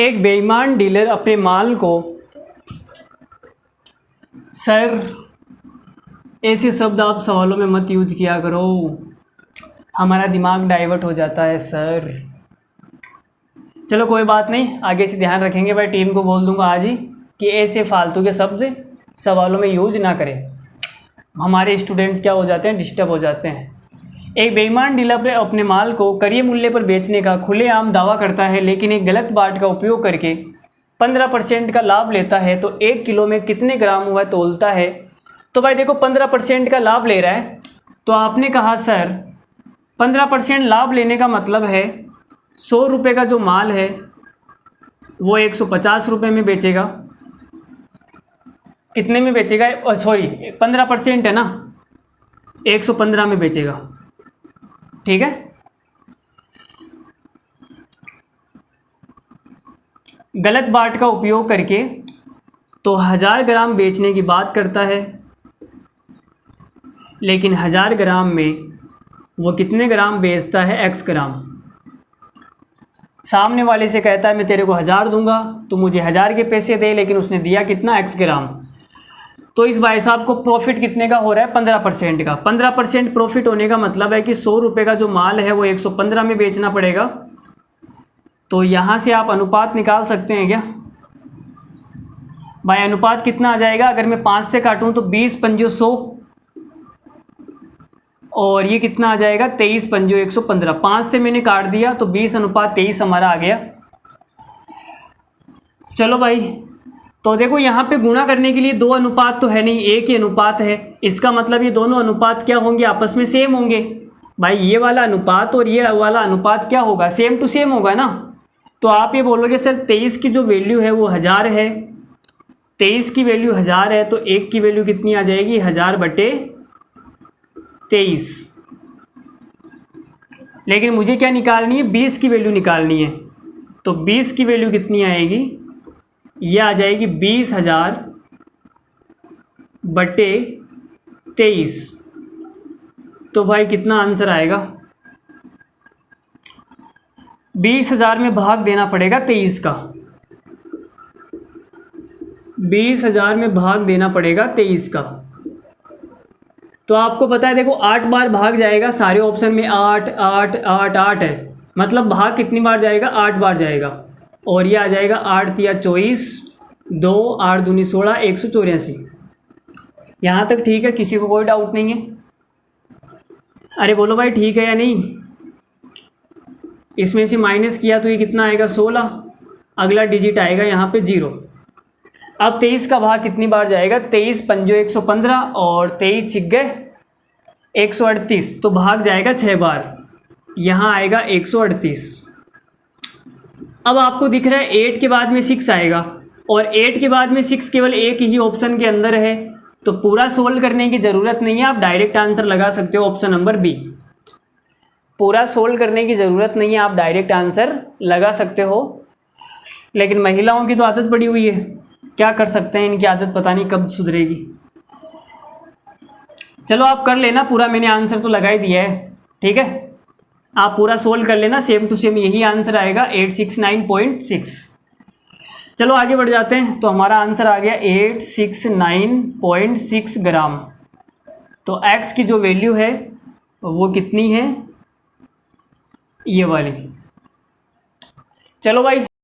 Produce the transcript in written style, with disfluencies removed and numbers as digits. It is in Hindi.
एक बेईमान डीलर अपने माल को, सर ऐसे शब्द आप सवालों में मत यूज किया करो, हमारा दिमाग डाइवर्ट हो जाता है सर। चलो कोई बात नहीं, आगे से ध्यान रखेंगे भाई। टीम को बोल दूंगा आज ही कि ऐसे फालतू के शब्द सवालों में यूज ना करें, हमारे स्टूडेंट्स क्या हो जाते हैं, डिस्टर्ब हो जाते हैं। एक बेईमान डीलर अपने माल को करीब मूल्य पर बेचने का खुलेआम दावा करता है, लेकिन एक गलत बाट का उपयोग करके 15% का लाभ लेता है। तो 1 किलो में कितने ग्राम वह तोलता है? तो भाई देखो 15% का लाभ ले रहा है, तो आपने कहा सर 15% लाभ लेने का मतलब है 100 रुपये का जो माल है वो 150 रुपये में बेचेगा। कितने में बेचेगा? सॉरी 15% है ना, 115 में बेचेगा, ठीक है। गलत बाट का उपयोग करके तो 1000 ग्राम बेचने की बात करता है, लेकिन 1000 ग्राम में वो कितने ग्राम बेचता है? x ग्राम। सामने वाले से कहता है मैं तेरे को 1000 दूंगा, तो मुझे 1000 के पैसे दे, लेकिन उसने दिया कितना? x ग्राम। तो इस भाई साहब को प्रॉफिट कितने का हो रहा है? 15% का। 15% प्रॉफिट होने का मतलब है कि 100 रुपये का जो माल है वो 115 में बेचना पड़ेगा। तो यहाँ से आप अनुपात निकाल सकते हैं क्या भाई? अनुपात कितना आ जाएगा? अगर मैं 5 से काटूँ तो 20 पंजो 100, और ये कितना आ जाएगा? 23 पंजो 115। 5 से मैंने काट दिया तो 20:23 हमारा आ गया। चलो भाई, तो देखो यहाँ पे गुणा करने के लिए 2 अनुपात तो है नहीं, एक ही अनुपात है। इसका मतलब ये दोनों अनुपात क्या होंगे? आपस में सेम होंगे। भाई ये वाला अनुपात और ये वाला अनुपात क्या होगा? सेम टू सेम होगा ना। तो आप ये बोलोगे सर 23 की जो वैल्यू है वो 1000 है, 23 की वैल्यू 1000 है, तो 1 की वैल्यू कितनी आ जाएगी? 1000/23। लेकिन मुझे क्या निकालनी है? 20 की वैल्यू निकालनी है। तो 20 की वैल्यू कितनी आएगी? ये आ जाएगी 20,000/23। तो भाई कितना आंसर आएगा? 20,000 में भाग देना पड़ेगा 23 का। 20,000 में भाग देना पड़ेगा 23 का। तो आपको पता है देखो 8 बार भाग जाएगा सारे ऑप्शन में। 8 8 8 8 है, मतलब भाग कितनी बार जाएगा? 8 बार जाएगा। और ये आ जाएगा 8 तिया 24, 2 8 दूनी 16, 184। यहाँ तक ठीक है? किसी को कोई डाउट नहीं है? अरे बोलो भाई ठीक है या नहीं? इसमें से माइनस किया तो ये कितना आएगा? 16। अगला डिजिट आएगा यहाँ पे 0। अब 23 का भाग कितनी बार जाएगा? 23 पंजो 115 और 23 छिक गए 138, तो भाग जाएगा 6 बार। यहाँ आएगा 138। अब आपको दिख रहा है 8 के बाद में 6 आएगा, और 8 के बाद में 6 केवल एक ही ऑप्शन के अंदर है, तो पूरा सोल्व करने की ज़रूरत नहीं है। आप डायरेक्ट आंसर लगा सकते हो ऑप्शन नंबर बी। पूरा सोल्व करने की ज़रूरत नहीं है, आप डायरेक्ट आंसर लगा सकते हो। लेकिन महिलाओं की तो आदत पड़ी हुई है, क्या कर सकते हैं, इनकी आदत पता नहीं कब सुधरेगी। चलो आप कर लेना पूरा, मैंने आंसर तो लगा ही दिया है, ठीक है। आप पूरा सोल्व कर लेना, सेम टू सेम यही आंसर आएगा 869.6। चलो आगे बढ़ जाते हैं। तो हमारा आंसर आ गया 869.6 ग्राम। तो x की जो वैल्यू है वो कितनी है? ये वाली। चलो भाई